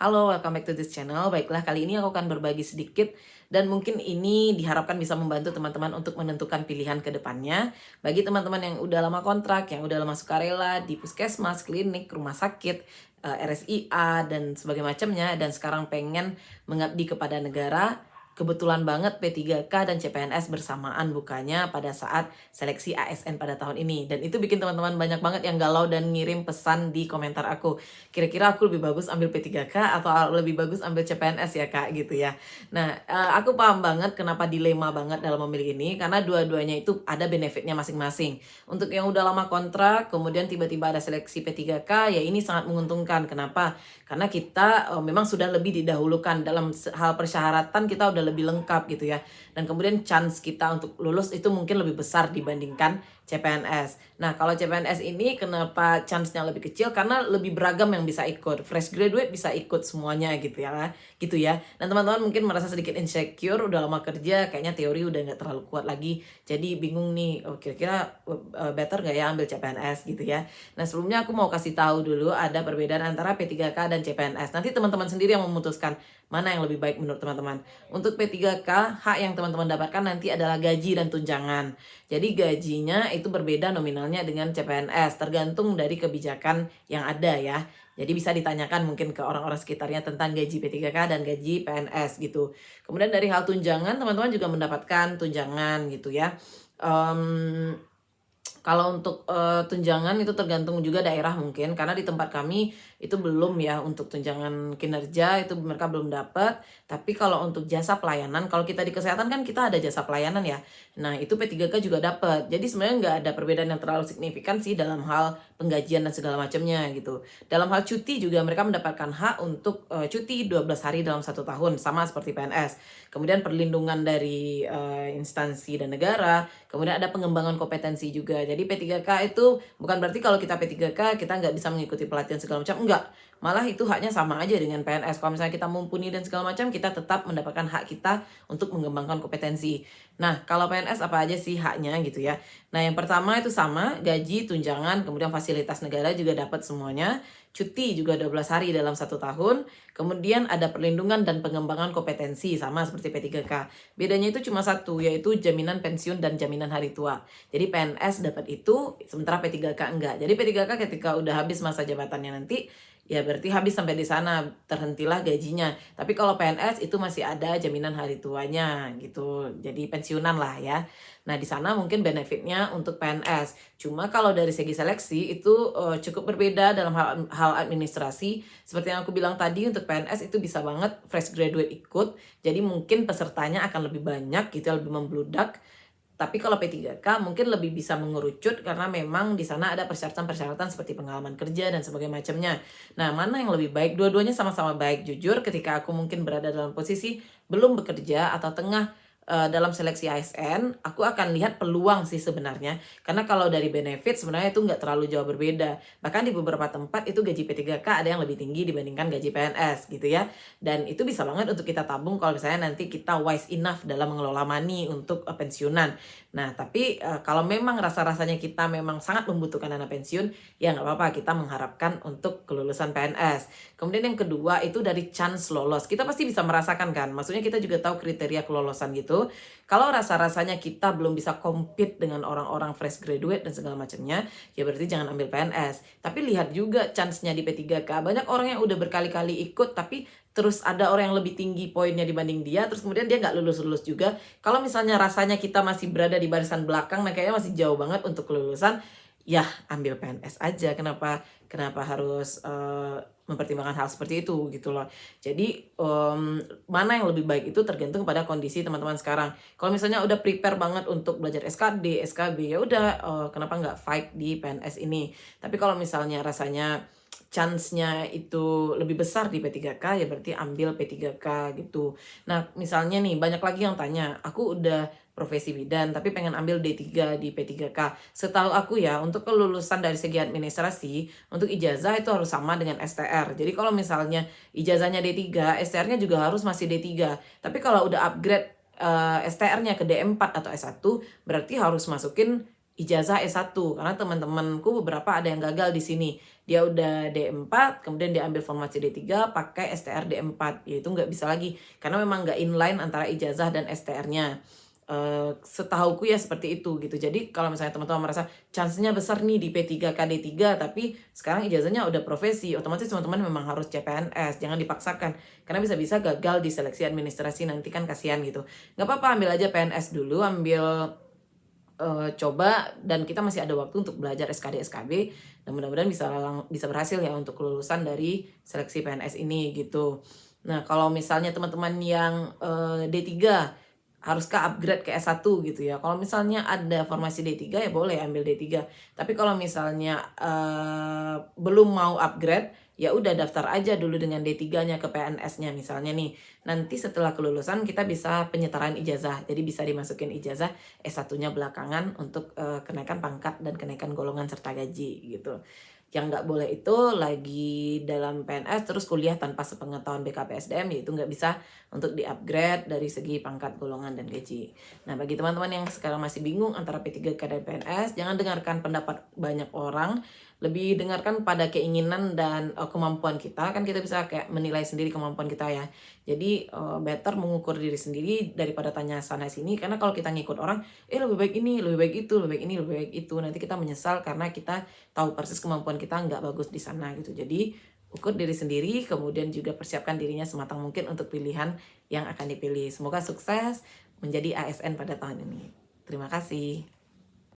Halo, welcome back to this channel. Baiklah, kali ini aku akan berbagi sedikit dan mungkin ini diharapkan bisa membantu teman-teman untuk menentukan pilihan ke depannya. Bagi teman-teman yang udah lama kontrak, yang udah lama sukarela di puskesmas, klinik, rumah sakit, RSIA, dan sebagainya macamnya, dan sekarang pengen mengabdi kepada negara, kebetulan banget P3K dan CPNS bersamaan bukanya pada saat seleksi ASN pada tahun ini. Dan itu bikin teman-teman banyak banget yang galau dan ngirim pesan di komentar aku. Kira-kira aku lebih bagus ambil P3K atau lebih bagus ambil CPNS ya Kak gitu ya. Nah, aku paham banget kenapa dilema banget dalam memilih ini karena dua-duanya itu ada benefitnya masing-masing. Untuk yang udah lama kontrak, kemudian tiba-tiba ada seleksi P3K, ya ini sangat menguntungkan. Kenapa? Karena kita memang sudah lebih didahulukan dalam hal persyaratan, kita udah lebih lengkap gitu ya. Dan kemudian chance kita untuk lulus itu mungkin lebih besar dibandingkan CPNS. Nah, kalau CPNS ini kenapa chance-nya lebih kecil? Karena lebih beragam yang bisa ikut. Fresh graduate bisa ikut semuanya gitu ya. Gitu ya. Dan teman-teman mungkin merasa sedikit insecure, udah lama kerja, kayaknya teori udah nggak terlalu kuat lagi. Jadi bingung nih, oh, kira-kira better nggak ya ambil CPNS gitu ya. Nah, sebelumnya aku mau kasih tahu dulu ada perbedaan antara P3K dan CPNS. Nanti teman-teman sendiri yang memutuskan mana yang lebih baik menurut teman-teman. Untuk P3K, hak yang teman-teman dapatkan nanti adalah gaji dan tunjangan. Jadi gajinya itu berbeda nominalnya dengan CPNS, tergantung dari kebijakan yang ada ya. Jadi bisa ditanyakan mungkin ke orang-orang sekitarnya tentang gaji P3K dan gaji PNS gitu. Kemudian dari hal tunjangan, teman-teman juga mendapatkan tunjangan gitu ya. Kalau untuk tunjangan itu tergantung juga daerah mungkin, karena di tempat kami itu belum ya untuk tunjangan kinerja itu mereka belum dapat. Tapi kalau untuk jasa pelayanan, kalau kita di kesehatan kan kita ada jasa pelayanan ya. Nah itu P3K juga dapat. Jadi sebenarnya nggak ada perbedaan yang terlalu signifikan sih dalam hal penggajian dan segala macamnya gitu. Dalam hal cuti juga mereka mendapatkan hak untuk cuti 12 hari dalam 1 tahun, sama seperti PNS. Kemudian perlindungan dari instansi dan negara, kemudian ada pengembangan kompetensi juga. Jadi P3K itu bukan berarti kalau kita P3K kita nggak bisa mengikuti pelatihan segala macam, enggak. Malah itu haknya sama aja dengan PNS. Kalau misalnya kita mumpuni dan segala macam, kita tetap mendapatkan hak kita untuk mengembangkan kompetensi. Nah, kalau PNS apa aja sih haknya gitu ya. Nah, yang pertama itu sama, gaji, tunjangan, kemudian fasilitas negara juga dapat semuanya. Cuti juga 12 hari dalam 1 tahun. Kemudian ada perlindungan dan pengembangan kompetensi sama seperti P3K. Bedanya itu cuma satu, yaitu jaminan pensiun dan jaminan hari tua. Jadi PNS dapat itu, sementara P3K enggak. Jadi P3K ketika udah habis masa jabatannya nanti, ya berarti habis sampai di sana, terhentilah gajinya. Tapi kalau PNS itu masih ada jaminan hari tuanya gitu. Jadi pensiunan lah ya. Nah, di sana mungkin benefitnya untuk PNS. Cuma kalau dari segi seleksi itu cukup berbeda dalam hal administrasi. Seperti yang aku bilang tadi, untuk PNS itu bisa banget fresh graduate ikut. Jadi mungkin pesertanya akan lebih banyak gitu, lebih membludak. Tapi kalau P3K mungkin lebih bisa mengerucut karena memang di sana ada persyaratan-persyaratan seperti pengalaman kerja dan sebagainya macamnya. Nah, mana yang lebih baik? Dua-duanya sama-sama baik. Jujur, ketika aku mungkin berada dalam posisi belum bekerja atau tengah dalam seleksi ASN, aku akan lihat peluang sih sebenarnya. Karena kalau dari benefit sebenarnya itu nggak terlalu jauh berbeda. Bahkan di beberapa tempat itu gaji P3K ada yang lebih tinggi dibandingkan gaji PNS gitu ya. Dan itu bisa banget untuk kita tabung kalau misalnya nanti kita wise enough dalam mengelola money untuk pensiunan. Nah, tapi kalau memang rasa-rasanya kita memang sangat membutuhkan dana pensiun, ya nggak apa-apa, kita mengharapkan untuk kelulusan PNS. Kemudian yang kedua itu dari chance lolos. Kita pasti bisa merasakan kan, maksudnya kita juga tahu kriteria kelolosan gitu. Kalau rasa-rasanya kita belum bisa compete dengan orang-orang fresh graduate dan segala macamnya, ya berarti jangan ambil PNS. Tapi lihat juga chance-nya di P3K. Banyak orang yang udah berkali-kali ikut, tapi terus ada orang yang lebih tinggi poinnya dibanding dia, terus kemudian dia nggak lulus-lulus juga. Kalau misalnya rasanya kita masih berada di barisan belakang, nah kayaknya masih jauh banget untuk kelulusan, ya ambil PNS aja. Kenapa harus mempertimbangkan hal seperti itu gitu loh. Jadi mana yang lebih baik itu tergantung pada kondisi teman-teman sekarang. Kalau misalnya udah prepare banget untuk belajar SKD, SKB, ya udah kenapa nggak fight di PNS ini. Tapi kalau misalnya rasanya chance-nya itu lebih besar di P3K, ya berarti ambil P3K gitu. Nah, misalnya nih banyak lagi yang tanya, aku udah profesi bidan tapi pengen ambil D3 di P3K. Setahu aku ya, untuk kelulusan dari segi administrasi, untuk ijazah itu harus sama dengan STR. Jadi kalau misalnya ijazahnya D3, STR-nya juga harus masih D3. Tapi kalau udah upgrade STR-nya ke D4 atau S1, berarti harus masukin ijazah S1 karena teman-temanku beberapa ada yang gagal di sini. Dia udah D4, kemudian dia ambil formasi D3 pakai STR D4. Ya itu nggak bisa lagi karena memang nggak inline antara ijazah dan STR-nya. Setahuku ya seperti itu gitu. Jadi kalau misalnya teman-teman merasa chance-nya besar nih di P3 KD3 tapi sekarang ijazahnya udah profesi, otomatis teman-teman memang harus CPNS, jangan dipaksakan karena bisa-bisa gagal di seleksi administrasi nanti kan kasihan gitu. Nggak apa-apa, ambil aja PNS dulu, ambil coba, dan kita masih ada waktu untuk belajar SKD SKB dan mudah-mudahan bisa berhasil ya untuk kelulusan dari seleksi PNS ini gitu. Nah, kalau misalnya teman-teman yang D3 haruskah upgrade ke S1 gitu ya. Kalau misalnya ada formasi D3 ya boleh ambil D3. Tapi kalau misalnya belum mau upgrade, ya udah daftar aja dulu dengan D3-nya ke PNS-nya misalnya nih. Nanti setelah kelulusan kita bisa penyetaraan ijazah. Jadi bisa dimasukin ijazah S1-nya belakangan untuk kenaikan pangkat dan kenaikan golongan serta gaji gitu. Yang nggak boleh itu lagi dalam PNS terus kuliah tanpa sepengetahuan BKPSDM, yaitu nggak bisa untuk di-upgrade dari segi pangkat, golongan, dan gaji. Nah, bagi teman-teman yang sekarang masih bingung antara P3K dan PNS, jangan dengarkan pendapat banyak orang, lebih dengarkan pada keinginan dan kemampuan kita. Kan kita bisa kayak menilai sendiri kemampuan kita ya. Jadi better mengukur diri sendiri daripada tanya sana sini, karena kalau kita ngikut orang, lebih baik ini, lebih baik itu, lebih baik ini, lebih baik itu, nanti kita menyesal karena kita tahu persis kemampuan kita nggak bagus di sana gitu. Jadi ukur diri sendiri, kemudian juga persiapkan dirinya sematang mungkin untuk pilihan yang akan dipilih. Semoga sukses menjadi ASN pada tahun ini. Terima kasih.